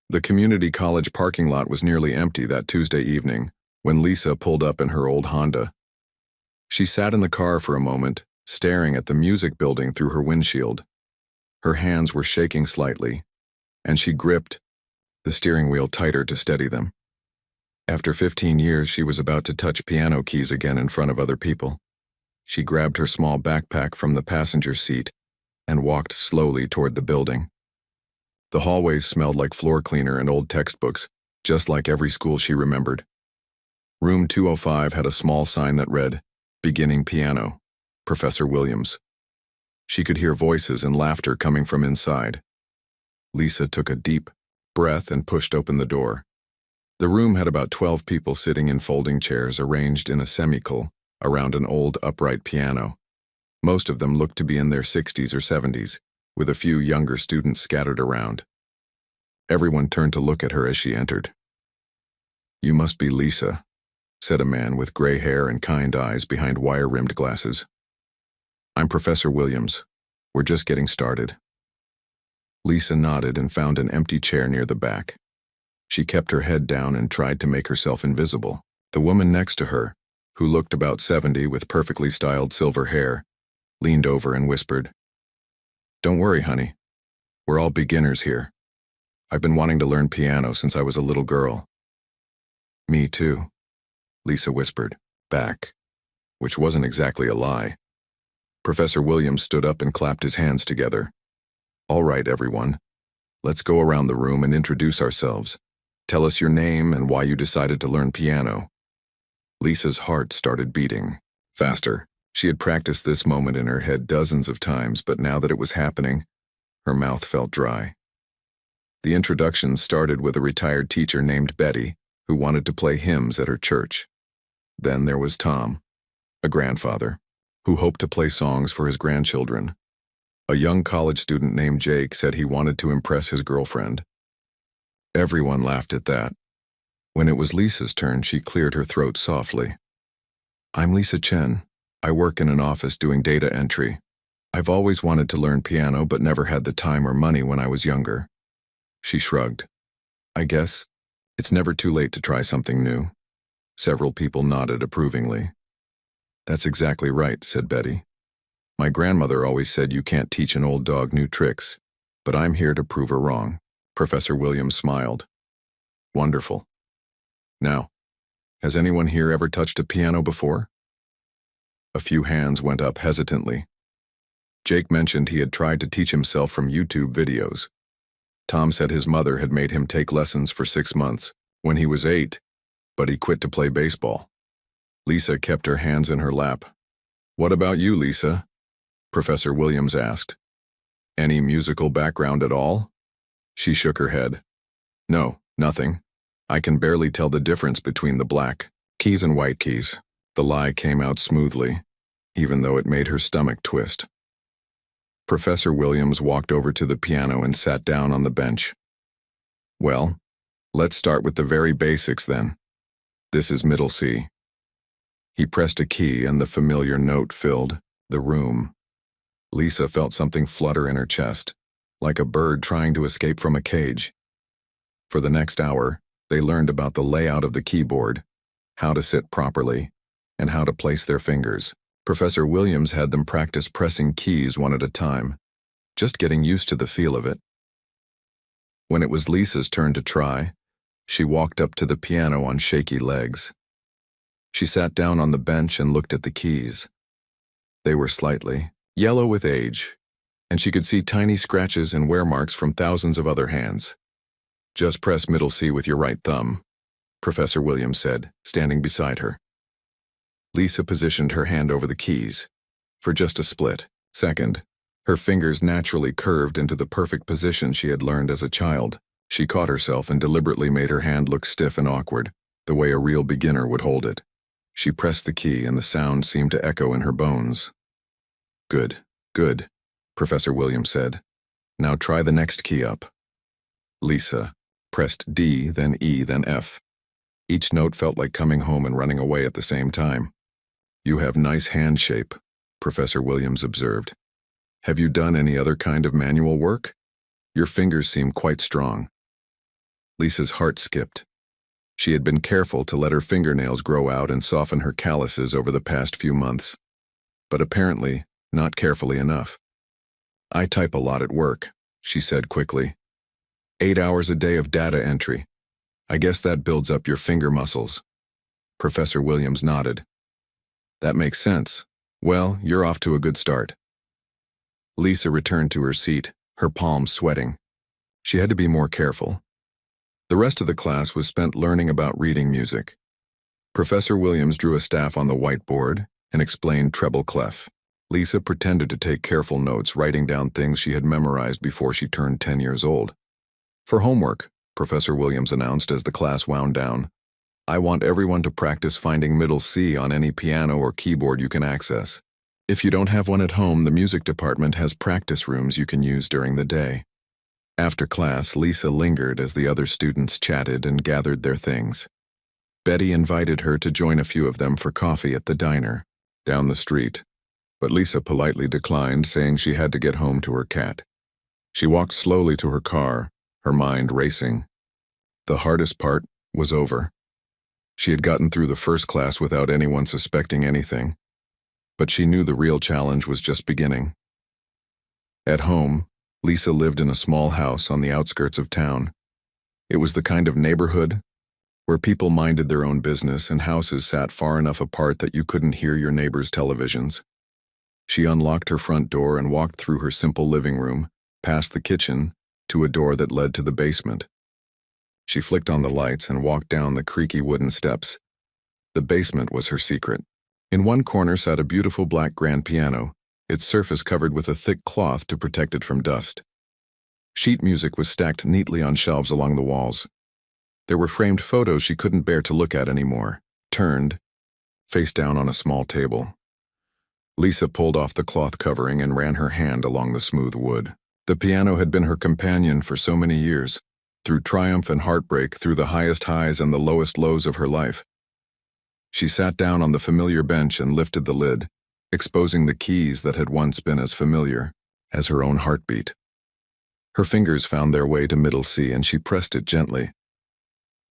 The community college parking lot was nearly empty that Tuesday evening when Lisa pulled up in her old Honda. She sat in the car for a moment, staring at the music building through her windshield. Her hands were shaking slightly, and she gripped the steering wheel tighter to steady them. After 15 years, she was about to touch piano keys again in front of other people. She grabbed her small backpack from the passenger seat and walked slowly toward the building. The hallways smelled like floor cleaner and old textbooks, just like every school she remembered. Room 205 had a small sign that read, "Beginning Piano, Professor Williams." She could hear voices and laughter coming from inside. Lisa took a deep breath and pushed open the door. The room had about 12 people sitting in folding chairs arranged in a semicircle around an old upright piano. Most of them looked to be in their 60s or 70s, with a few younger students scattered around. Everyone turned to look at her as she entered. "You must be Lisa," said a man with gray hair and kind eyes behind wire-rimmed glasses. "I'm Professor Williams. We're just getting started." Lisa nodded and found an empty chair near the back. She kept her head down and tried to make herself invisible. The woman next to her, who looked about 70 with perfectly styled silver hair, leaned over and whispered, "Don't worry, honey. We're all beginners here. I've been wanting to learn piano since I was a little girl." "Me too," Lisa whispered back, which wasn't exactly a lie. Professor Williams stood up and clapped his hands together. "All right, everyone. Let's go around the room and introduce ourselves. Tell us your name and why you decided to learn piano." Lisa's heart started beating faster. She had practiced this moment in her head dozens of times, but now that it was happening, her mouth felt dry. The introductions started with a retired teacher named Betty, who wanted to play hymns at her church. Then there was Tom, a grandfather, who hoped to play songs for his grandchildren. A young college student named Jake said he wanted to impress his girlfriend. Everyone laughed at that. When it was Lisa's turn, she cleared her throat softly. "I'm Lisa Chen. I work in an office doing data entry. I've always wanted to learn piano but never had the time or money when I was younger." She shrugged. "I guess it's never too late to try something new." Several people nodded approvingly. "That's exactly right," said Betty. "My grandmother always said you can't teach an old dog new tricks, but I'm here to prove her wrong." Professor Williams smiled. "Wonderful. Now, has anyone here ever touched a piano before?" A few hands went up hesitantly. Jake mentioned he had tried to teach himself from YouTube videos. Tom said his mother had made him take lessons for 6 months when he was 8, but he quit to play baseball. Lisa kept her hands in her lap. "What about you, Lisa?" Professor Williams asked. "Any musical background at all?" She shook her head. "No, nothing. I can barely tell the difference between the black keys and white keys." The lie came out smoothly, even though it made her stomach twist. Professor Williams walked over to the piano and sat down on the bench. "Well, let's start with the very basics then. This is middle C." He pressed a key and the familiar note filled the room. Lisa felt something flutter in her chest, like a bird trying to escape from a cage. For the next hour, they learned about the layout of the keyboard, how to sit properly, and how to place their fingers. Professor Williams had them practice pressing keys one at a time, just getting used to the feel of it. When it was Lisa's turn to try, she walked up to the piano on shaky legs. She sat down on the bench and looked at the keys. They were slightly yellow with age, and she could see tiny scratches and wear marks from thousands of other hands. "Just press middle C with your right thumb," Professor Williams said, standing beside her. Lisa positioned her hand over the keys. For just a split second, her fingers naturally curved into the perfect position she had learned as a child. She caught herself and deliberately made her hand look stiff and awkward, the way a real beginner would hold it. She pressed the key and the sound seemed to echo in her bones. "Good, good," Professor Williams said. "Now try the next key up." Lisa pressed D, then E, then F. Each note felt like coming home and running away at the same time. "You have nice hand shape," Professor Williams observed. "Have you done any other kind of manual work? Your fingers seem quite strong." Lisa's heart skipped. She had been careful to let her fingernails grow out and soften her calluses over the past few months, but apparently not carefully enough. "I type a lot at work," she said quickly. 8 hours a day of data entry. I guess that builds up your finger muscles." Professor Williams nodded. "That makes sense. Well, you're off to a good start." Lisa returned to her seat, her palms sweating. She had to be more careful. The rest of the class was spent learning about reading music. Professor Williams drew a staff on the whiteboard and explained treble clef. Lisa pretended to take careful notes, writing down things she had memorized before she turned 10 years old. "For homework," Professor Williams announced as the class wound down, "I want everyone to practice finding middle C on any piano or keyboard you can access. If you don't have one at home, the music department has practice rooms you can use during the day." After class, Lisa lingered as the other students chatted and gathered their things. Betty invited her to join a few of them for coffee at the diner, down the street, but Lisa politely declined, saying she had to get home to her cat. She walked slowly to her car, her mind racing. The hardest part was over. She had gotten through the first class without anyone suspecting anything, but she knew the real challenge was just beginning. At home, Lisa lived in a small house on the outskirts of town. It was the kind of neighborhood where people minded their own business and houses sat far enough apart that you couldn't hear your neighbors' televisions. She unlocked her front door and walked through her simple living room, past the kitchen, to a door that led to the basement. She flicked on the lights and walked down the creaky wooden steps. The basement was her secret. In one corner sat a beautiful black grand piano, its surface covered with a thick cloth to protect it from dust. Sheet music was stacked neatly on shelves along the walls. There were framed photos she couldn't bear to look at anymore, turned, face down on a small table. Lisa pulled off the cloth covering and ran her hand along the smooth wood. The piano had been her companion for so many years, through triumph and heartbreak, through the highest highs and the lowest lows of her life. She sat down on the familiar bench and lifted the lid, exposing the keys that had once been as familiar as her own heartbeat. Her fingers found their way to middle C and she pressed it gently.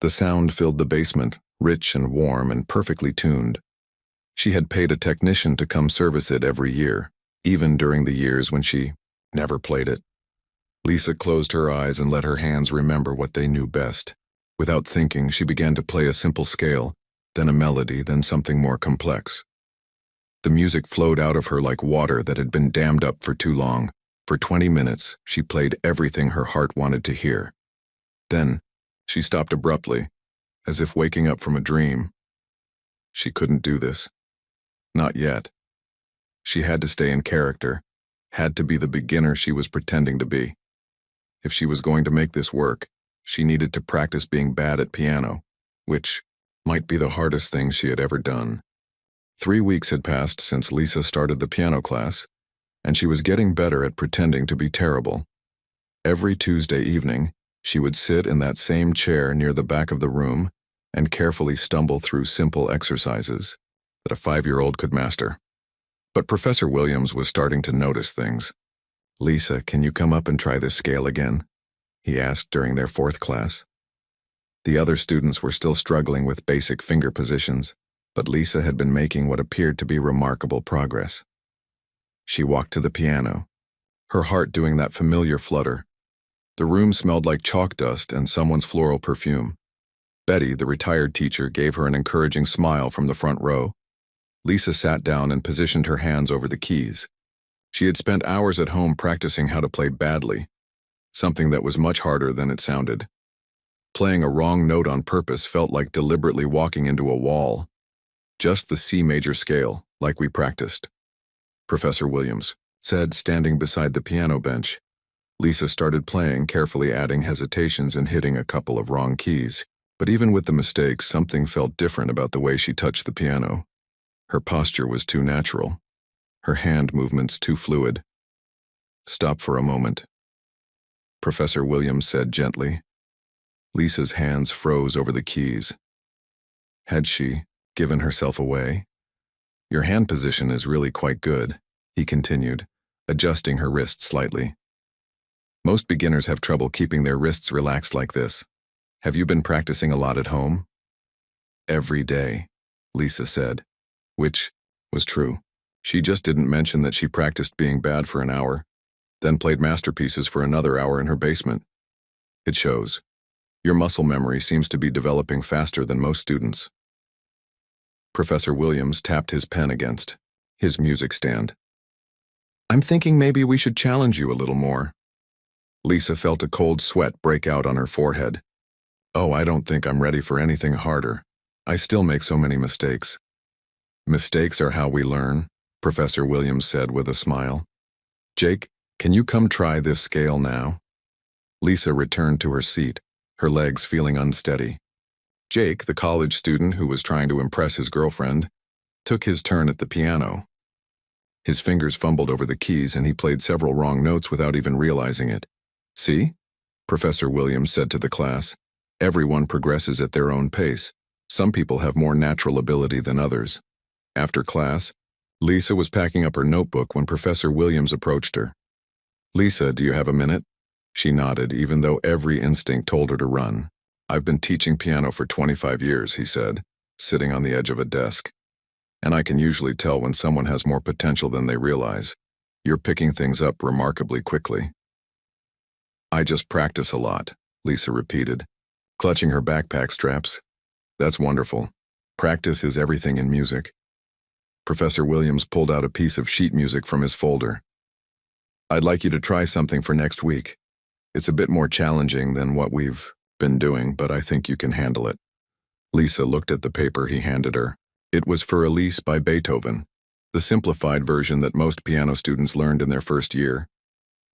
The sound filled the basement, rich and warm and perfectly tuned. She had paid a technician to come service it every year, even during the years when she never played it. Lisa closed her eyes and let her hands remember what they knew best. Without thinking, she began to play a simple scale, then a melody, then something more complex. The music flowed out of her like water that had been dammed up for too long. For 20 minutes, she played everything her heart wanted to hear. Then, she stopped abruptly, as if waking up from a dream. She couldn't do this. Not yet. She had to stay in character, had to be the beginner she was pretending to be. If she was going to make this work, she needed to practice being bad at piano, which might be the hardest thing she had ever done. 3 weeks had passed since Lisa started the piano class, and she was getting better at pretending to be terrible. Every Tuesday evening, she would sit in that same chair near the back of the room and carefully stumble through simple exercises that a 5-year-old could master. But Professor Williams was starting to notice things. "Lisa, can you come up and try this scale again?" he asked during their 4th class. The other students were still struggling with basic finger positions, but Lisa had been making what appeared to be remarkable progress. She walked to the piano, her heart doing that familiar flutter. The room smelled like chalk dust and someone's floral perfume. Betty, the retired teacher, gave her an encouraging smile from the front row. Lisa sat down and positioned her hands over the keys. She had spent hours at home practicing how to play badly, something that was much harder than it sounded. Playing a wrong note on purpose felt like deliberately walking into a wall. "Just the C major scale, like we practiced," Professor Williams said, standing beside the piano bench. Lisa started playing, carefully adding hesitations and hitting a couple of wrong keys. But even with the mistakes, something felt different about the way she touched the piano. Her posture was too natural, her hand movements too fluid. "Stop for a moment," Professor Williams said gently. Lisa's hands froze over the keys. Had she given herself away? "Your hand position is really quite good," he continued, adjusting her wrist slightly. "Most beginners have trouble keeping their wrists relaxed like this. Have you been practicing a lot at home? Every day, Lisa said, which was true. She just didn't mention that she practiced being bad for an hour, then played masterpieces for another hour in her basement. It shows. Your muscle memory seems to be developing faster than most students. Professor Williams tapped his pen against his music stand. I'm thinking maybe we should challenge you a little more. Lisa felt a cold sweat break out on her forehead. Oh, I don't think I'm ready for anything harder. I still make so many mistakes. Mistakes are how we learn, Professor Williams said with a smile. Jake, can you come try this scale now? Lisa returned to her seat, her legs feeling unsteady. Jake, the college student who was trying to impress his girlfriend, took his turn at the piano. His fingers fumbled over the keys and he played several wrong notes without even realizing it. See? Professor Williams said to the class. Everyone progresses at their own pace. Some people have more natural ability than others. After class, Lisa was packing up her notebook when Professor Williams approached her. Lisa, do you have a minute? She nodded, even though every instinct told her to run. I've been teaching piano for 25 years, he said, sitting on the edge of a desk. And I can usually tell when someone has more potential than they realize. You're picking things up remarkably quickly. I just practice a lot, Lisa repeated, clutching her backpack straps. That's wonderful. Practice is everything in music. Professor Williams pulled out a piece of sheet music from his folder. I'd like you to try something for next week. It's a bit more challenging than what we've been doing, but I think you can handle it. Lisa looked at the paper he handed her. It was for Elise by Beethoven, the simplified version that most piano students learned in their first year.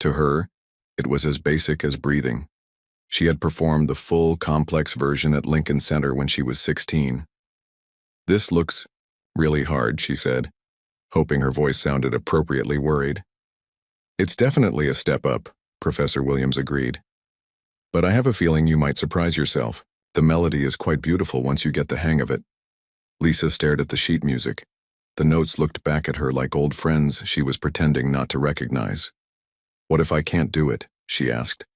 To her, it was as basic as breathing. She had performed the full, complex version at Lincoln Center when she was 16. This looks really hard, she said, hoping her voice sounded appropriately worried. It's definitely a step up, Professor Williams agreed. But I have a feeling you might surprise yourself. The melody is quite beautiful once you get the hang of it. Lisa stared at the sheet music. The notes looked back at her like old friends she was pretending not to recognize. What if I can't do it? She asked.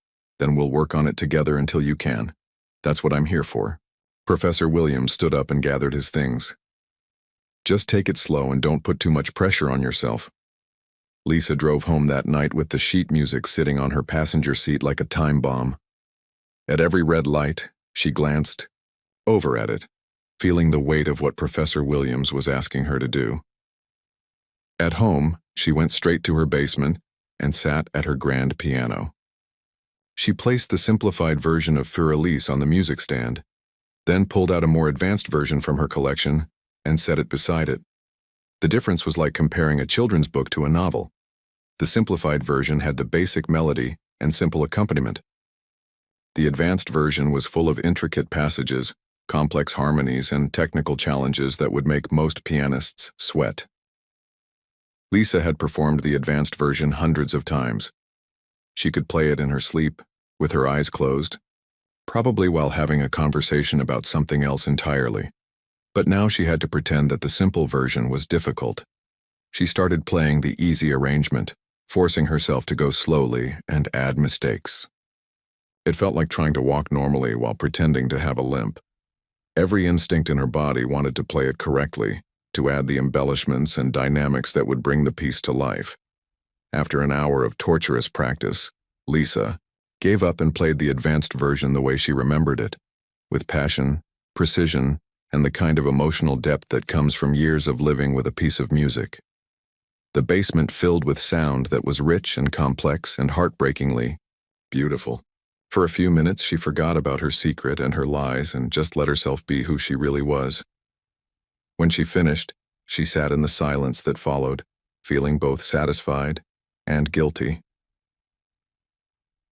Then we'll work on it together until you can. That's what I'm here for. Professor Williams stood up and gathered his things. Just take it slow and don't put too much pressure on yourself. Lisa drove home that night with the sheet music sitting on her passenger seat like a time bomb. At every red light, she glanced over at it, feeling the weight of what Professor Williams was asking her to do. At home, she went straight to her basement and sat at her grand piano. She placed the simplified version of Für Elise on the music stand, then pulled out a more advanced version from her collection and set it beside it. The difference was like comparing a children's book to a novel. The simplified version had the basic melody and simple accompaniment. The advanced version was full of intricate passages, complex harmonies, and technical challenges that would make most pianists sweat. Lisa had performed the advanced version hundreds of times. She could play it in her sleep, with her eyes closed, probably while having a conversation about something else entirely. But now she had to pretend that the simple version was difficult. She started playing the easy arrangement, forcing herself to go slowly and add mistakes. It felt like trying to walk normally while pretending to have a limp. Every instinct in her body wanted to play it correctly, to add the embellishments and dynamics that would bring the piece to life. After an hour of torturous practice, Lisa gave up and played the advanced version the way she remembered it, with passion, precision, and the kind of emotional depth that comes from years of living with a piece of music. The basement filled with sound that was rich and complex and heartbreakingly beautiful. For a few minutes, she forgot about her secret and her lies and just let herself be who she really was. When she finished, she sat in the silence that followed, feeling both satisfied and guilty.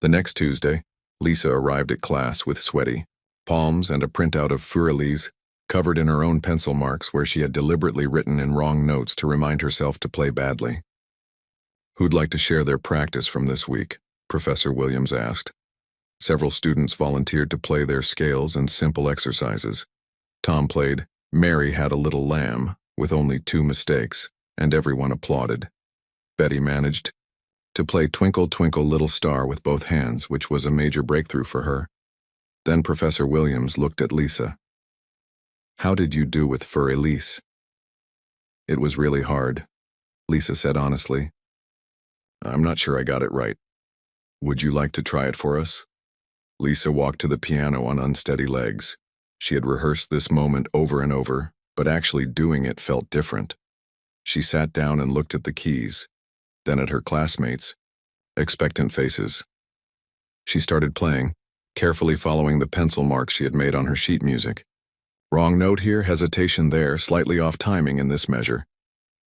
The next Tuesday, Lisa arrived at class with sweaty palms and a printout of Für Elise covered in her own pencil marks where she had deliberately written in wrong notes to remind herself to play badly. Who'd like to share their practice from this week? Professor Williams asked. Several students volunteered to play their scales and simple exercises. Tom played Mary Had a Little Lamb with only 2 mistakes, and everyone applauded. Betty managed to play Twinkle, Twinkle, Little Star with both hands, which was a major breakthrough for her. Then Professor Williams looked at Lisa. "How did you do with Fur Elise?" "It was really hard," Lisa said honestly. "I'm not sure I got it right. Would you like to try it for us?" Lisa walked to the piano on unsteady legs. She had rehearsed this moment over and over, but actually doing it felt different. She sat down and looked at the keys, then at her classmates, expectant faces. She started playing, carefully following the pencil marks she had made on her sheet music. Wrong note here, hesitation there, slightly off timing in this measure.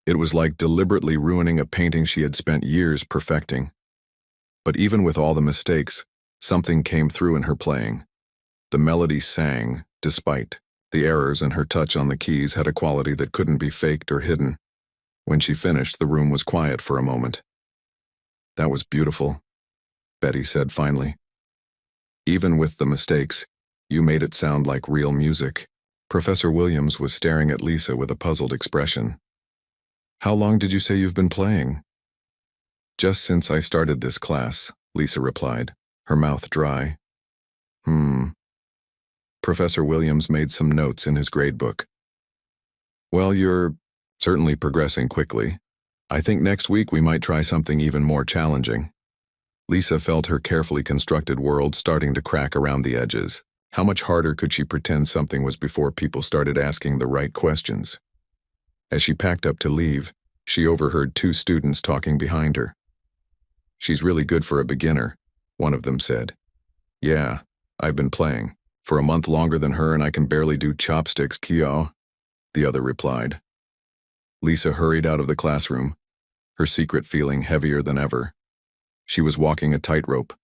It was like deliberately ruining a painting she had spent years perfecting. But even with all the mistakes, something came through in her playing. The melody sang, despite the errors, and her touch on the keys had a quality that couldn't be faked or hidden. When she finished, the room was quiet for a moment. "That was beautiful," Betty said finally. "Even with the mistakes, you made it sound like real music." Professor Williams was staring at Lisa with a puzzled expression. "How long did you say you've been playing?" "Just since I started this class," Lisa replied, her mouth dry. Professor Williams made some notes in his gradebook. "Well, you're certainly progressing quickly. I think next week we might try something even more challenging." Lisa felt her carefully constructed world starting to crack around the edges. How much harder could she pretend something was before people started asking the right questions? As she packed up to leave, she overheard two students talking behind her. "She's really good for a beginner," one of them said. "Yeah, I've been playing for a month longer than her and I can barely do chopsticks, Kyo," the other replied. Lisa hurried out of the classroom, her secret feeling heavier than ever. She was walking a tightrope,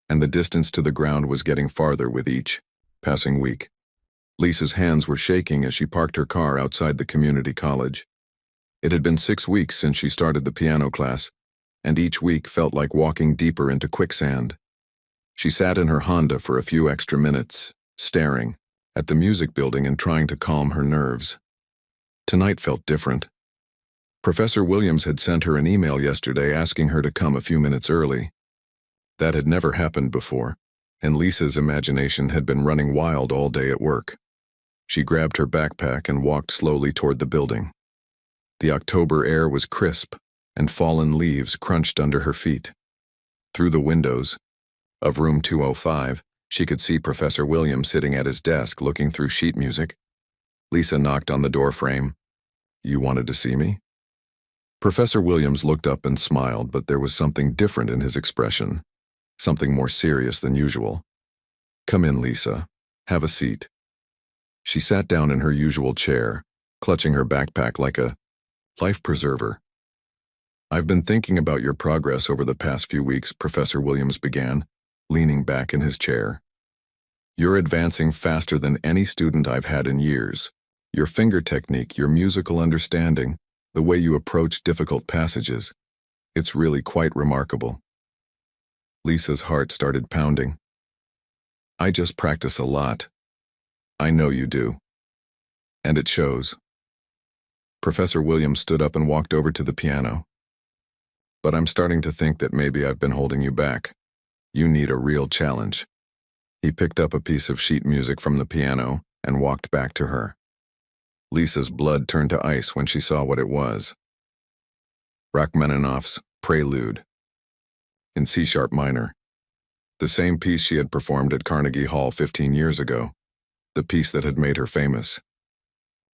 and the distance to the ground was getting farther with each passing week. Lisa's hands were shaking as she parked her car outside the community college. It had been 6 weeks since she started the piano class, and each week felt like walking deeper into quicksand. She sat in her Honda for a few extra minutes, staring at the music building and trying to calm her nerves. Tonight felt different. Professor Williams had sent her an email yesterday asking her to come a few minutes early. That had never happened before, and Lisa's imagination had been running wild all day at work. She grabbed her backpack and walked slowly toward the building. The October air was crisp, and fallen leaves crunched under her feet. Through the windows of room 205, she could see Professor Williams sitting at his desk looking through sheet music. Lisa knocked on the door frame. "You wanted to see me?" Professor Williams looked up and smiled, but there was something different in his expression, something more serious than usual. "Come in, Lisa. Have a seat." She sat down in her usual chair, clutching her backpack like a life preserver. "I've been thinking about your progress over the past few weeks," Professor Williams began, leaning back in his chair. "You're advancing faster than any student I've had in years. Your finger technique, your musical understanding, the way you approach difficult passages, it's really quite remarkable." Lisa's heart started pounding. "I just practice a lot." "I know you do. And it shows." Professor Williams stood up and walked over to the piano. "But I'm starting to think that maybe I've been holding you back. You need a real challenge." He picked up a piece of sheet music from the piano and walked back to her. Lisa's blood turned to ice when she saw what it was. Rachmaninoff's Prelude, in C-sharp minor. The same piece she had performed at Carnegie Hall 15 years ago. The piece that had made her famous.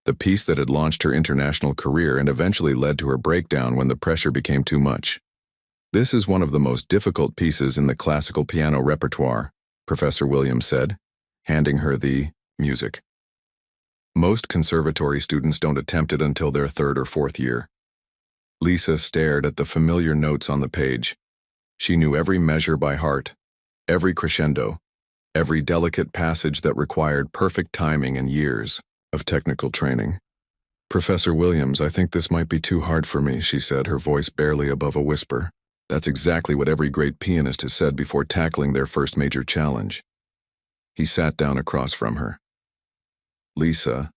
The piece that had launched her international career and eventually led to her breakdown when the pressure became too much. "This is one of the most difficult pieces in the classical piano repertoire," Professor Williams said, handing her the music. "Most conservatory students don't attempt it until their 3rd or 4th year." Lisa stared at the familiar notes on the page. She knew every measure by heart, every crescendo, every delicate passage that required perfect timing and years of technical training. "Professor Williams, I think this might be too hard for me," she said, her voice barely above a whisper. That's exactly what every great pianist has said before tackling their first major challenge. He sat down across from her. "Lisa,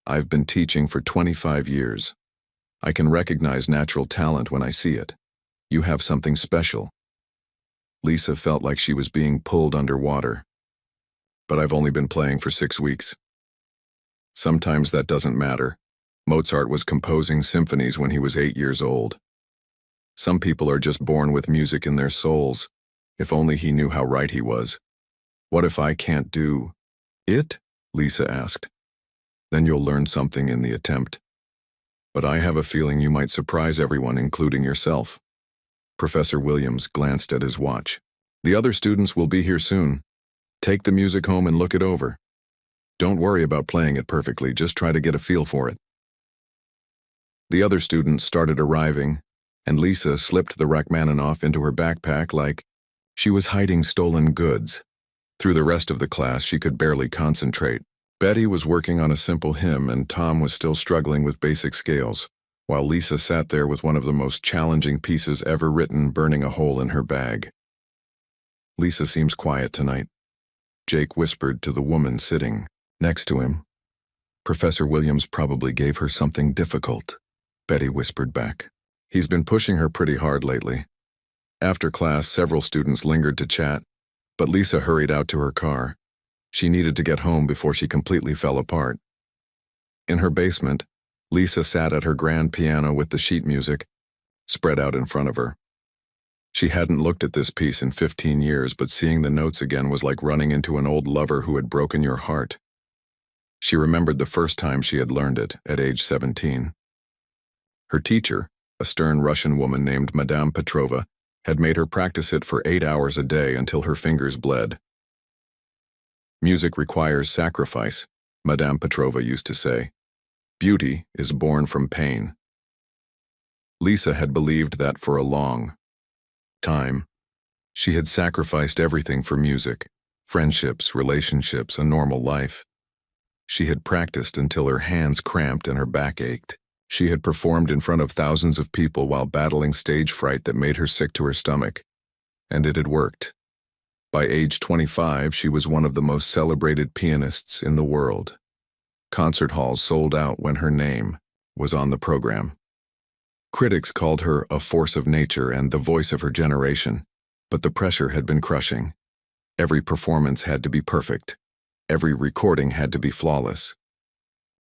I've been teaching for 25 years. I can recognize natural talent when I see it. You have something special." Lisa felt like she was being pulled underwater. but I've only been playing for 6 weeks. Sometimes that doesn't matter. Mozart was composing symphonies when he was 8 years old. Some people are just born with music in their souls. If only he knew how right he was. What if I can't do it? Lisa asked. Then you'll learn something in the attempt. But I have a feeling you might surprise everyone, including yourself. Professor Williams glanced at his watch. The other students will be here soon. Take the music home and look it over. Don't worry about playing it perfectly, just try to get a feel for it. The other students started arriving, and Lisa slipped the Rachmaninoff into her backpack like she was hiding stolen goods. Through the rest of the class, she could barely concentrate. Betty was working on a simple hymn, and Tom was still struggling with basic scales, while Lisa sat there with one of the most challenging pieces ever written burning a hole in her bag. Lisa seems quiet tonight, Jake whispered to the woman sitting next to him. Professor Williams probably gave her something difficult, Betty whispered back. He's been pushing her pretty hard lately. After class, several students lingered to chat, but Lisa hurried out to her car. She needed to get home before she completely fell apart. In her basement, Lisa sat at her grand piano with the sheet music spread out in front of her. She hadn't looked at this piece in 15 years, but seeing the notes again was like running into an old lover who had broken your heart. She remembered the first time she had learned it, at age 17. Her teacher, a stern Russian woman named Madame Petrova, had made her practice it for 8 hours a day until her fingers bled. Music requires sacrifice, Madame Petrova used to say. Beauty is born from pain. Lisa had believed that for a long time. She had sacrificed everything for music, friendships, relationships, a normal life. She had practiced until her hands cramped and her back ached. She had performed in front of thousands of people while battling stage fright that made her sick to her stomach. And it had worked. By age 25, she was one of the most celebrated pianists in the world. Concert halls sold out when her name was on the program. Critics called her a force of nature and the voice of her generation, but the pressure had been crushing. Every performance had to be perfect. Every recording had to be flawless.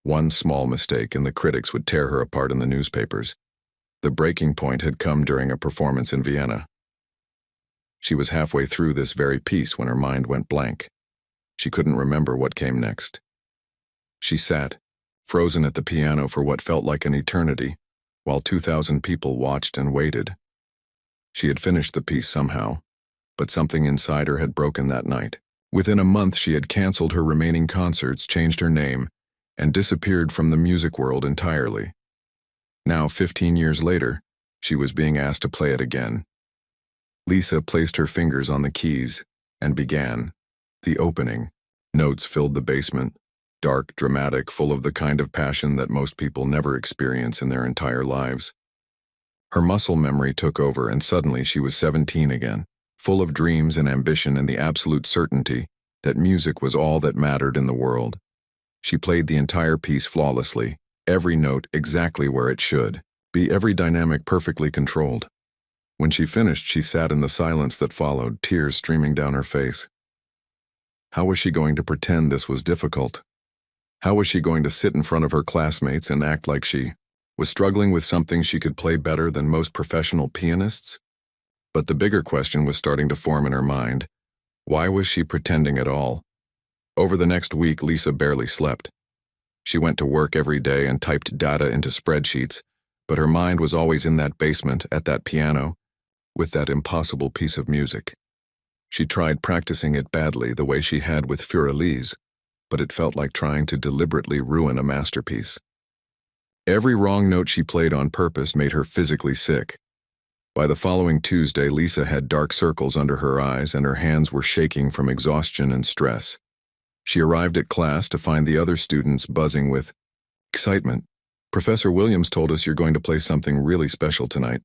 One small mistake and the critics would tear her apart in the newspapers. The breaking point had come during a performance in Vienna. She was halfway through this very piece when her mind went blank. She couldn't remember what came next. She sat, frozen at the piano for what felt like an eternity, while 2,000 people watched and waited. She had finished the piece somehow, but something inside her had broken that night. Within a month, she had canceled her remaining concerts, changed her name, and disappeared from the music world entirely. Now, 15 years later, she was being asked to play it again. Lisa placed her fingers on the keys and began. The opening. Notes filled the basement, dark, dramatic, full of the kind of passion that most people never experience in their entire lives. Her muscle memory took over, and suddenly she was 17 again, full of dreams and ambition and the absolute certainty that music was all that mattered in the world. She played the entire piece flawlessly, every note exactly where it should be, every dynamic perfectly controlled. When she finished, she sat in the silence that followed, tears streaming down her face. How was she going to pretend this was difficult? How was she going to sit in front of her classmates and act like she was struggling with something she could play better than most professional pianists? But the bigger question was starting to form in her mind. Why was she pretending at all? Over the next week, Lisa barely slept. She went to work every day and typed data into spreadsheets, but her mind was always in that basement, at that piano, with that impossible piece of music. She tried practicing it badly the way she had with Furelise, but it felt like trying to deliberately ruin a masterpiece. Every wrong note she played on purpose made her physically sick. By the following Tuesday, Lisa had dark circles under her eyes and her hands were shaking from exhaustion and stress. She arrived at class to find the other students buzzing with excitement. Professor Williams told us you're going to play something really special tonight,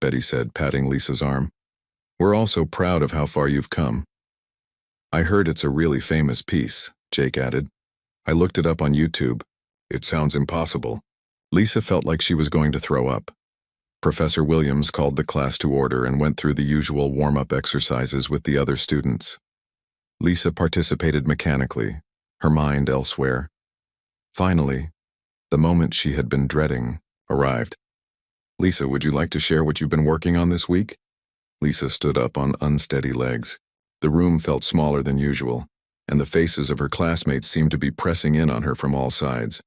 Betty said, patting Lisa's arm. We're all so proud of how far you've come. I heard it's a really famous piece, Jake added. I looked it up on YouTube. It sounds impossible. Lisa felt like she was going to throw up. Professor Williams called the class to order and went through the usual warm-up exercises with the other students. Lisa participated mechanically, her mind elsewhere. Finally, the moment she had been dreading arrived. "Lisa, would you like to share what you've been working on this week?" Lisa stood up on unsteady legs. The room felt smaller than usual, and the faces of her classmates seemed to be pressing in on her from all sides.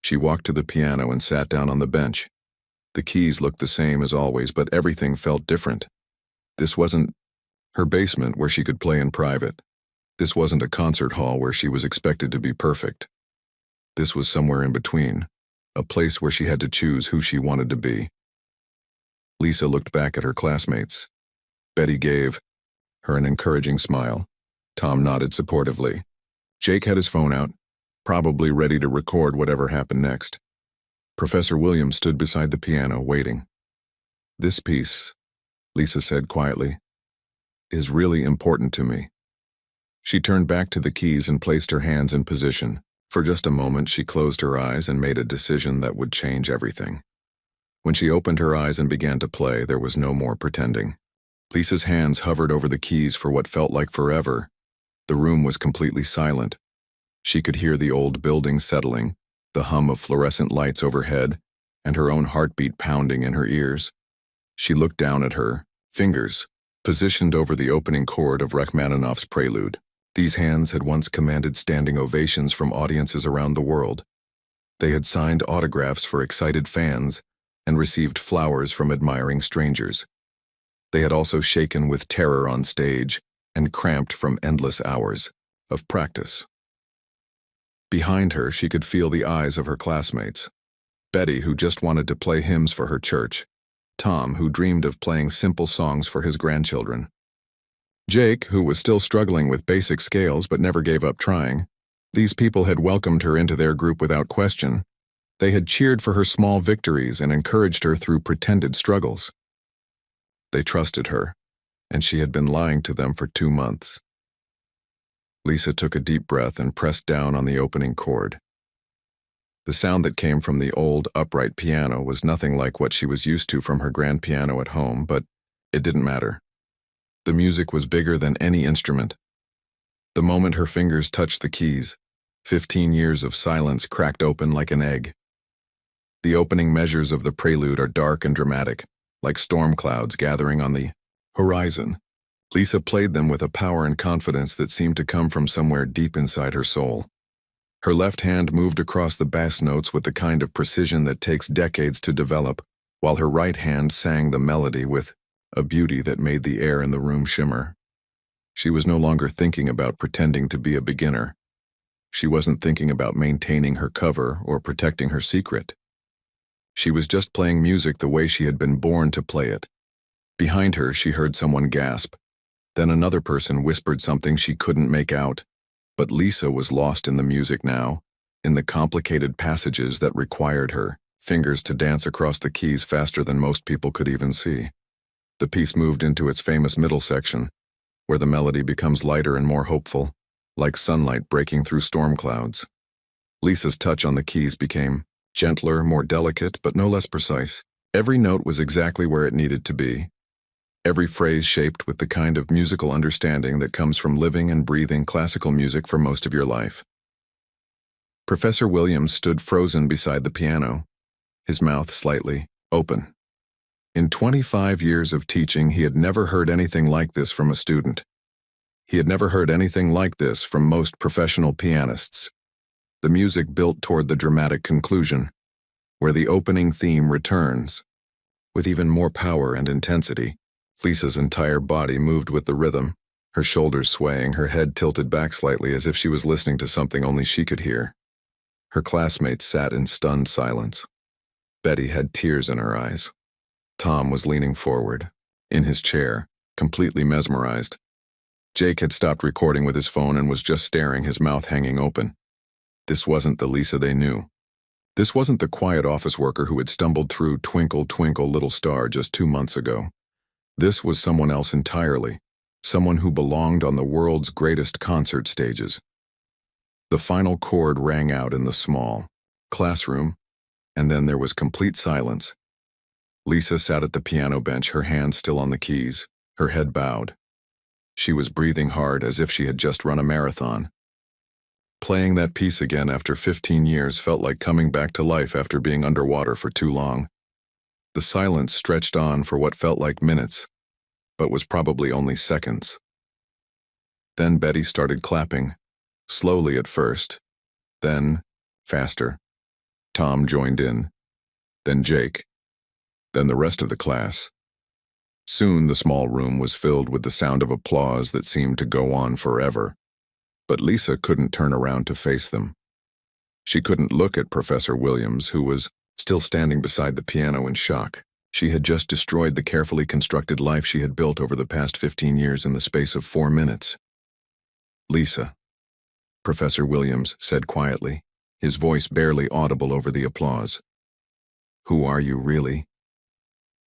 She walked to the piano and sat down on the bench. The keys looked the same as always, but everything felt different. This wasn't her basement where she could play in private. This wasn't a concert hall where she was expected to be perfect. This was somewhere in between, a place where she had to choose who she wanted to be. Lisa looked back at her classmates. Betty gave her an encouraging smile. Tom nodded supportively. Jake had his phone out, probably ready to record whatever happened next. Professor Williams stood beside the piano, waiting. "This piece," Lisa said quietly, "is really important to me." She turned back to the keys and placed her hands in position. For just a moment, she closed her eyes and made a decision that would change everything. When she opened her eyes and began to play, there was no more pretending. Lisa's hands hovered over the keys for what felt like forever. The room was completely silent. She could hear the old building settling, the hum of fluorescent lights overhead, and her own heartbeat pounding in her ears. She looked down at her fingers, positioned over the opening chord of Rachmaninoff's Prelude. These hands had once commanded standing ovations from audiences around the world. They had signed autographs for excited fans and received flowers from admiring strangers. They had also shaken with terror on stage and cramped from endless hours of practice. Behind her, she could feel the eyes of her classmates. Betty, who just wanted to play hymns for her church. Tom, who dreamed of playing simple songs for his grandchildren. Jake, who was still struggling with basic scales but never gave up trying. These people had welcomed her into their group without question. They had cheered for her small victories and encouraged her through pretended struggles. They trusted her, and she had been lying to them for 2 months. Lisa took a deep breath and pressed down on the opening chord. The sound that came from the old, upright piano was nothing like what she was used to from her grand piano at home, but it didn't matter. The music was bigger than any instrument. The moment her fingers touched the keys, 15 years of silence cracked open like an egg. The opening measures of the prelude are dark and dramatic, like storm clouds gathering on the horizon. Lisa played them with a power and confidence that seemed to come from somewhere deep inside her soul. Her left hand moved across the bass notes with the kind of precision that takes decades to develop, while her right hand sang the melody with a beauty that made the air in the room shimmer. She was no longer thinking about pretending to be a beginner. She wasn't thinking about maintaining her cover or protecting her secret. She was just playing music the way she had been born to play it. Behind her, she heard someone gasp. Then another person whispered something she couldn't make out. But Lisa was lost in the music now, in the complicated passages that required her fingers to dance across the keys faster than most people could even see. The piece moved into its famous middle section, where the melody becomes lighter and more hopeful, like sunlight breaking through storm clouds. Lisa's touch on the keys became gentler, more delicate, but no less precise. Every note was exactly where it needed to be. Every phrase shaped with the kind of musical understanding that comes from living and breathing classical music for most of your life. Professor Williams stood frozen beside the piano, his mouth slightly open. In 25 years of teaching, he had never heard anything like this from a student. He had never heard anything like this from most professional pianists. The music built toward the dramatic conclusion, where the opening theme returns, with even more power and intensity. Lisa's entire body moved with the rhythm, her shoulders swaying, her head tilted back slightly as if she was listening to something only she could hear. Her classmates sat in stunned silence. Betty had tears in her eyes. Tom was leaning forward, in his chair, completely mesmerized. Jake had stopped recording with his phone and was just staring, his mouth hanging open. This wasn't the Lisa they knew. This wasn't the quiet office worker who had stumbled through Twinkle, Twinkle, Little Star just 2 months ago. This was someone else entirely, someone who belonged on the world's greatest concert stages. The final chord rang out in the small classroom, and then there was complete silence. Lisa sat at the piano bench, her hands still on the keys, her head bowed. She was breathing hard as if she had just run a marathon. Playing that piece again after 15 years felt like coming back to life after being underwater for too long. The silence stretched on for what felt like minutes, but was probably only seconds. Then Betty started clapping, slowly at first, then faster. Tom joined in, then Jake, then the rest of the class. Soon the small room was filled with the sound of applause that seemed to go on forever. But Lisa couldn't turn around to face them. She couldn't look at Professor Williams, who was still standing beside the piano in shock. She had just destroyed the carefully constructed life she had built over the past 15 years in the space of 4 minutes. "Lisa," Professor Williams said quietly, his voice barely audible over the applause. "Who are you, really?"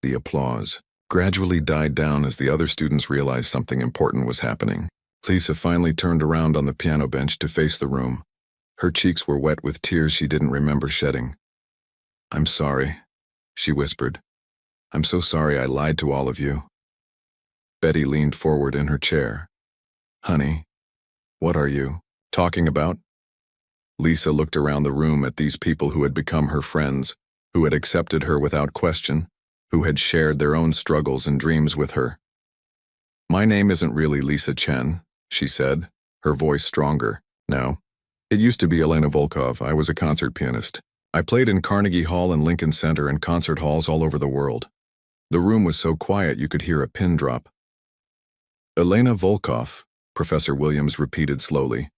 The applause gradually died down as the other students realized something important was happening. Lisa finally turned around on the piano bench to face the room. Her cheeks were wet with tears she didn't remember shedding. "I'm sorry," she whispered. "I'm so sorry I lied to all of you." Betty leaned forward in her chair. "Honey, what are you talking about?" Lisa looked around the room at these people who had become her friends, who had accepted her without question, who had shared their own struggles and dreams with her. "My name isn't really Lisa Chen," she said, her voice stronger. "No. It used to be Elena Volkov. I was a concert pianist. I played in Carnegie Hall and Lincoln Center and concert halls all over the world. The room was so quiet you could hear a pin drop." "Elena Volkov," Professor Williams repeated slowly.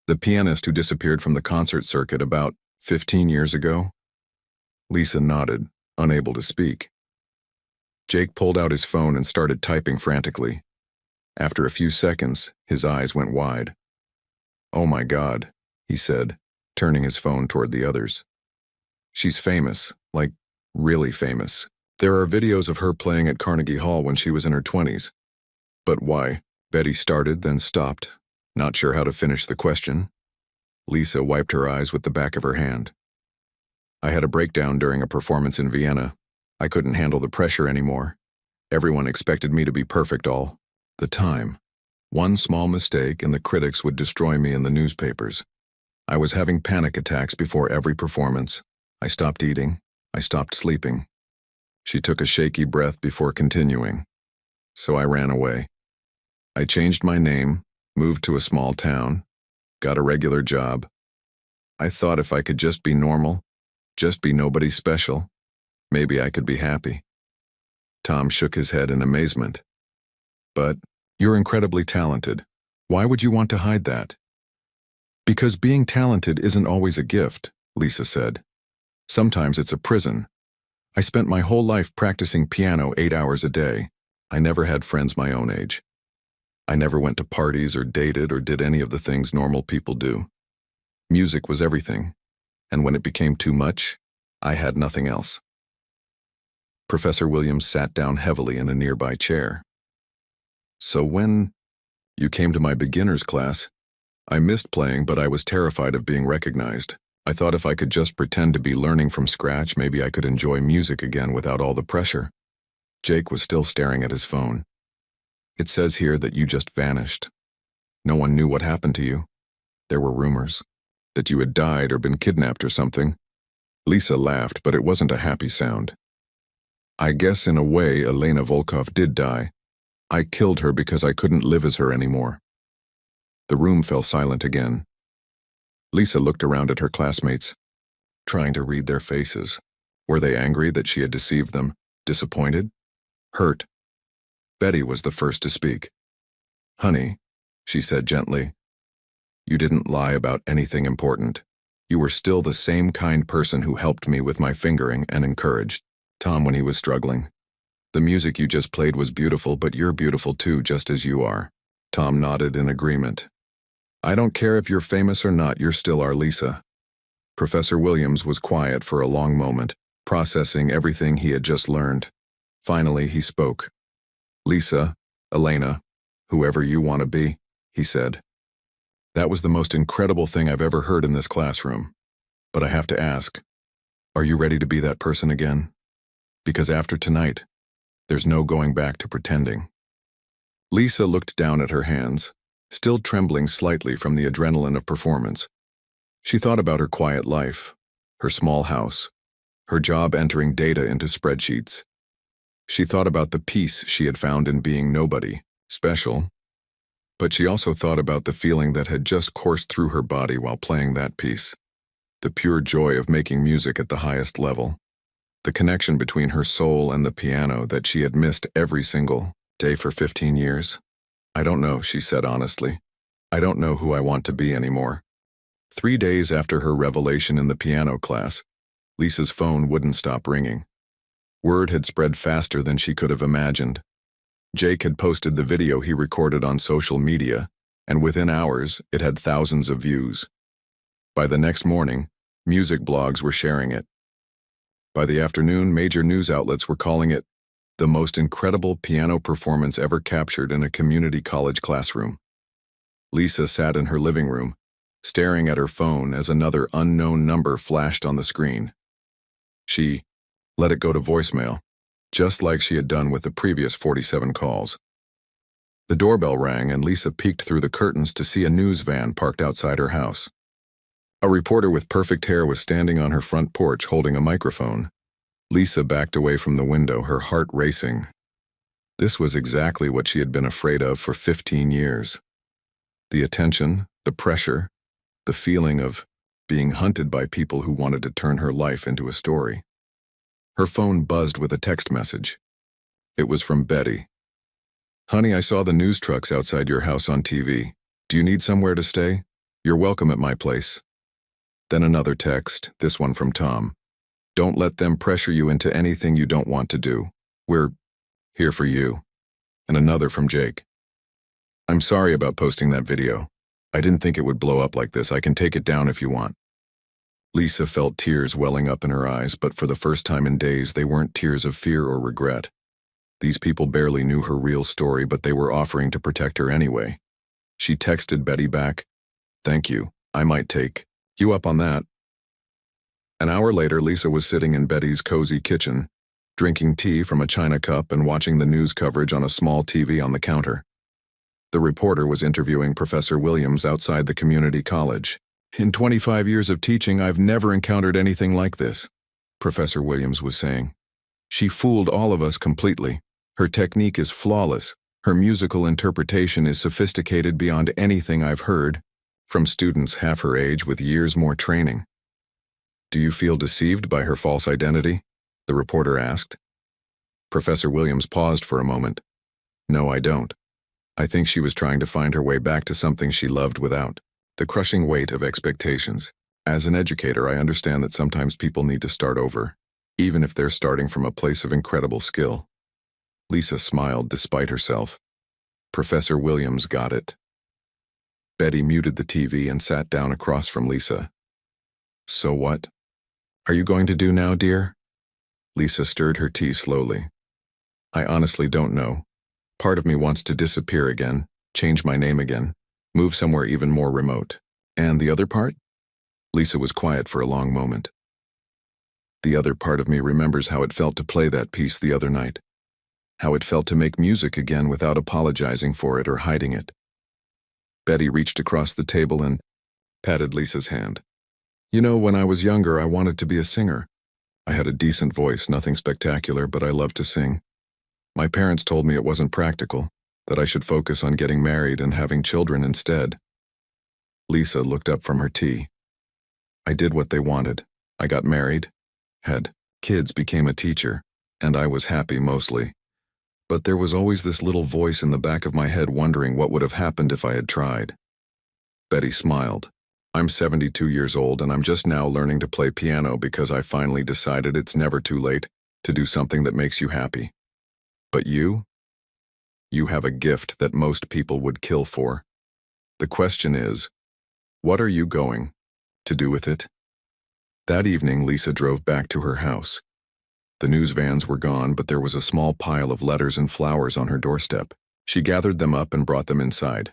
"The pianist who disappeared from the concert circuit about 15 years ago?" Lisa nodded, unable to speak. Jake pulled out his phone and started typing frantically. After a few seconds, his eyes went wide. "Oh my God," he said, turning his phone toward the others. "She's famous, like really famous. There are videos of her playing at Carnegie Hall when she was in her 20s. "But why?" Betty started, then stopped, not sure how to finish the question. Lisa wiped her eyes with the back of her hand. "I had a breakdown during a performance in Vienna. I couldn't handle the pressure anymore. Everyone expected me to be perfect all the time. One small mistake and the critics would destroy me in the newspapers. I was having panic attacks before every performance. I stopped eating. I stopped sleeping." She took a shaky breath before continuing. "So I ran away. I changed my name, moved to a small town, got a regular job. I thought if I could just be normal, just be nobody special, maybe I could be happy." Tom shook his head in amazement. "But you're incredibly talented. Why would you want to hide that?" "Because being talented isn't always a gift," Lisa said. "Sometimes it's a prison. I spent my whole life practicing piano 8 hours a day. I never had friends my own age. I never went to parties or dated or did any of the things normal people do. Music was everything, and when it became too much, I had nothing else." Professor Williams sat down heavily in a nearby chair. "So when you came to my beginner's class, I missed playing, but I was terrified of being recognized. I thought if I could just pretend to be learning from scratch, maybe I could enjoy music again without all the pressure." Jake was still staring at his phone. "It says here that you just vanished. No one knew what happened to you. There were rumors that you had died or been kidnapped or something." Lisa laughed, but it wasn't a happy sound. "I guess in a way Elena Volkov did die. I killed her because I couldn't live as her anymore." The room fell silent again. Lisa looked around at her classmates, trying to read their faces. Were they angry that she had deceived them? Disappointed? Hurt? Betty was the first to speak. "Honey," she said gently, "you didn't lie about anything important. You were still the same kind person who helped me with my fingering and encouraged Tom when he was struggling. The music you just played was beautiful, but you're beautiful too, just as you are." Tom nodded in agreement. "I don't care if you're famous or not, you're still our Lisa." Professor Williams was quiet for a long moment, processing everything he had just learned. Finally, he spoke. "Lisa, Elena, whoever you want to be," he said. "That was the most incredible thing I've ever heard in this classroom. But I have to ask, are you ready to be that person again? Because after tonight, there's no going back to pretending." Lisa looked down at her hands, still trembling slightly from the adrenaline of performance. She thought about her quiet life, her small house, her job entering data into spreadsheets. She thought about the peace she had found in being nobody, special. But she also thought about the feeling that had just coursed through her body while playing that piece. The pure joy of making music at the highest level. The connection between her soul and the piano that she had missed every single day for 15 years. I don't know, she said honestly. I don't know who I want to be anymore. 3 days after her revelation in the piano class, Lisa's phone wouldn't stop ringing. Word had spread faster than she could have imagined. Jake had posted the video he recorded on social media, and within hours, it had thousands of views. By the next morning, music blogs were sharing it. By the afternoon, major news outlets were calling it the most incredible piano performance ever captured in a community college classroom. Lisa sat in her living room, staring at her phone as another unknown number flashed on the screen. She let it go to voicemail, just like she had done with the previous 47 calls. The doorbell rang and Lisa peeked through the curtains to see a news van parked outside her house. A reporter with perfect hair was standing on her front porch holding a microphone. Lisa backed away from the window, her heart racing. This was exactly what she had been afraid of for 15 years. The attention, the pressure, the feeling of being hunted by people who wanted to turn her life into a story. Her phone buzzed with a text message. It was from Betty. Honey, I saw the news trucks outside your house on TV. Do you need somewhere to stay? You're welcome at my place. Then another text, this one from Tom. Don't let them pressure you into anything you don't want to do. We're here for you. And another from Jake. I'm sorry about posting that video. I didn't think it would blow up like this. I can take it down if you want. Lisa felt tears welling up in her eyes, but for the first time in days, they weren't tears of fear or regret. These people barely knew her real story, but they were offering to protect her anyway. She texted Betty back, "Thank you. I might take you up on that." An hour later, Lisa was sitting in Betty's cozy kitchen, drinking tea from a china cup and watching the news coverage on a small TV on the counter. The reporter was interviewing Professor Williams outside the community college. In 25 years of teaching, I've never encountered anything like this, Professor Williams was saying. She fooled all of us completely. Her technique is flawless. Her musical interpretation is sophisticated beyond anything I've heard from students half her age with years more training. Do you feel deceived by her false identity? The reporter asked. Professor Williams paused for a moment. No, I don't. I think she was trying to find her way back to something she loved without the crushing weight of expectations. As an educator, I understand that sometimes people need to start over, even if they're starting from a place of incredible skill. Lisa smiled despite herself. Professor Williams got it. Betty muted the TV and sat down across from Lisa. So what are you going to do now, dear? Lisa stirred her tea slowly. I honestly don't know. Part of me wants to disappear again, change my name again, move somewhere even more remote. And the other part? Lisa was quiet for a long moment. The other part of me remembers how it felt to play that piece the other night. How it felt to make music again without apologizing for it or hiding it. Betty reached across the table and patted Lisa's hand. You know, when I was younger, I wanted to be a singer. I had a decent voice, nothing spectacular, but I loved to sing. My parents told me it wasn't practical, that I should focus on getting married and having children instead. Lisa looked up from her tea. I did what they wanted. I got married, had kids, became a teacher, and I was happy mostly. But there was always this little voice in the back of my head wondering what would have happened if I had tried. Betty smiled. I'm 72 years old and I'm just now learning to play piano because I finally decided it's never too late to do something that makes you happy. But you have a gift that most people would kill for. The question is, what are you going to do with it? That evening, Lisa drove back to her house. The news vans were gone, but there was a small pile of letters and flowers on her doorstep. She gathered them up and brought them inside.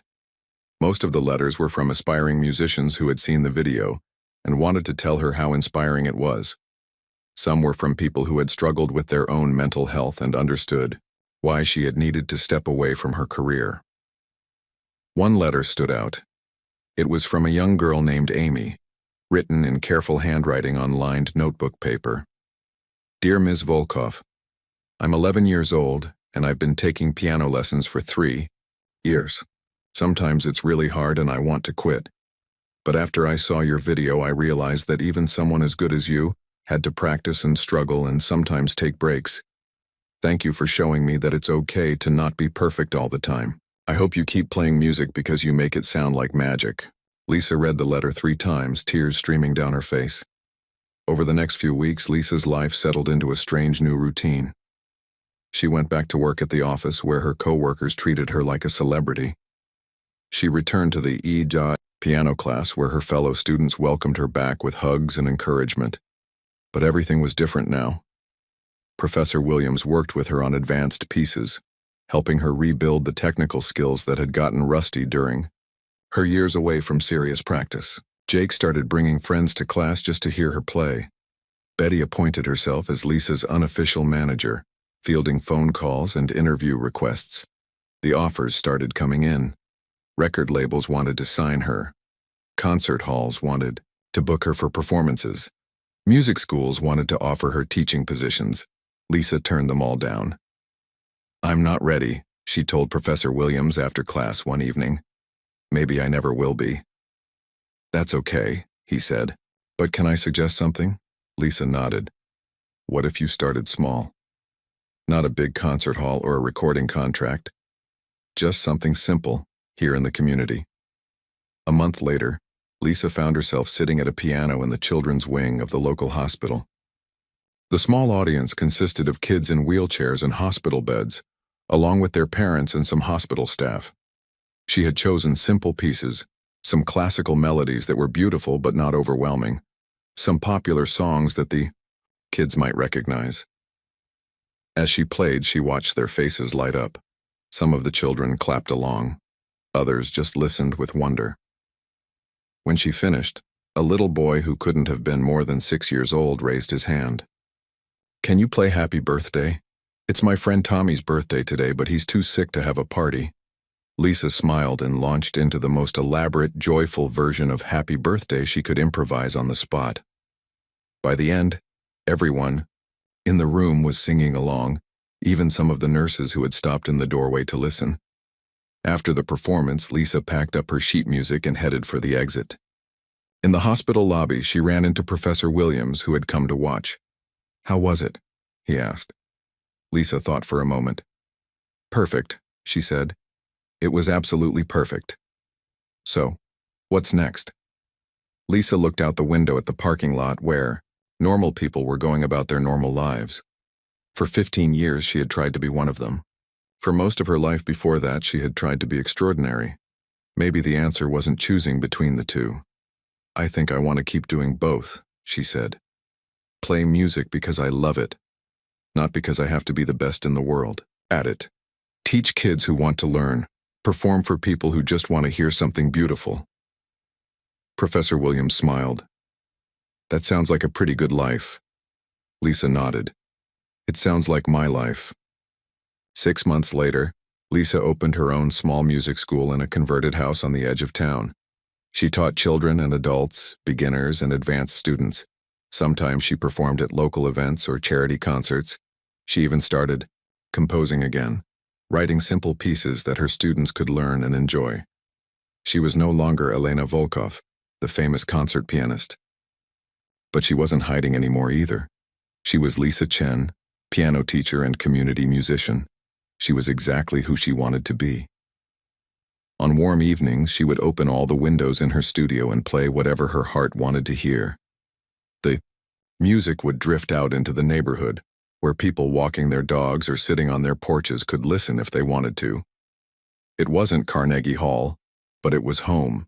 Most of the letters were from aspiring musicians who had seen the video and wanted to tell her how inspiring it was. Some were from people who had struggled with their own mental health and understood. why she had needed to step away from her career. One letter stood out. It was from a young girl named Amy, written in careful handwriting on lined notebook paper. Dear Ms. Volkov, I'm 11 years old, and I've been taking piano lessons for 3 years. Sometimes it's really hard and I want to quit. But after I saw your video, I realized that even someone as good as you had to practice and struggle and sometimes take breaks. Thank you for showing me that it's okay to not be perfect all the time. I hope you keep playing music because you make it sound like magic. Lisa read the letter 3 times, tears streaming down her face. Over the next few weeks, Lisa's life settled into a strange new routine. She went back to work at the office where her co-workers treated her like a celebrity. She returned to the piano class where her fellow students welcomed her back with hugs and encouragement. But everything was different now. Professor Williams worked with her on advanced pieces, helping her rebuild the technical skills that had gotten rusty during her years away from serious practice. Jake started bringing friends to class just to hear her play. Betty appointed herself as Lisa's unofficial manager, fielding phone calls and interview requests. The offers started coming in. Record labels wanted to sign her. Concert halls wanted to book her for performances. Music schools wanted to offer her teaching positions. Lisa turned them all down. I'm not ready, she told Professor Williams after class one evening. Maybe I never will be. That's okay, he said. But can I suggest something? Lisa nodded. What if you started small? Not a big concert hall or a recording contract. Just something simple, here in the community. A month later, Lisa found herself sitting at a piano in the children's wing of the local hospital. The small audience consisted of kids in wheelchairs and hospital beds, along with their parents and some hospital staff. She had chosen simple pieces, some classical melodies that were beautiful but not overwhelming, some popular songs that the kids might recognize. As she played, she watched their faces light up. Some of the children clapped along. Others just listened with wonder. When she finished, a little boy who couldn't have been more than 6 years old raised his hand. Can you play Happy Birthday? It's my friend Tommy's birthday today, but he's too sick to have a party. Lisa smiled and launched into the most elaborate, joyful version of Happy Birthday she could improvise on the spot. By the end, everyone in the room was singing along, even some of the nurses who had stopped in the doorway to listen. After the performance, Lisa packed up her sheet music and headed for the exit. In the hospital lobby, she ran into Professor Williams, who had come to watch. How was it? He asked. Lisa thought for a moment. Perfect, she said. It was absolutely perfect. So, what's next? Lisa looked out the window at the parking lot where normal people were going about their normal lives. For 15 years, she had tried to be one of them. For most of her life before that, she had tried to be extraordinary. Maybe the answer wasn't choosing between the two. I think I want to keep doing both, she said. Play music because I love it, not because I have to be the best in the world at it. Teach kids who want to learn. Perform for people who just want to hear something beautiful. Professor Williams smiled. That sounds like a pretty good life. Lisa nodded. It sounds like my life. 6 months later, Lisa opened her own small music school in a converted house on the edge of town. She taught children and adults, beginners and advanced students. Sometimes she performed at local events or charity concerts. She even started composing again, writing simple pieces that her students could learn and enjoy. She was no longer Elena Volkov, the famous concert pianist. But she wasn't hiding anymore either. She was Lisa Chen, piano teacher and community musician. She was exactly who she wanted to be. On warm evenings, she would open all the windows in her studio and play whatever her heart wanted to hear. The music would drift out into the neighborhood, where people walking their dogs or sitting on their porches could listen if they wanted to. It wasn't Carnegie Hall, but it was home.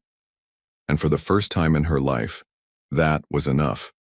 And for the first time in her life, that was enough.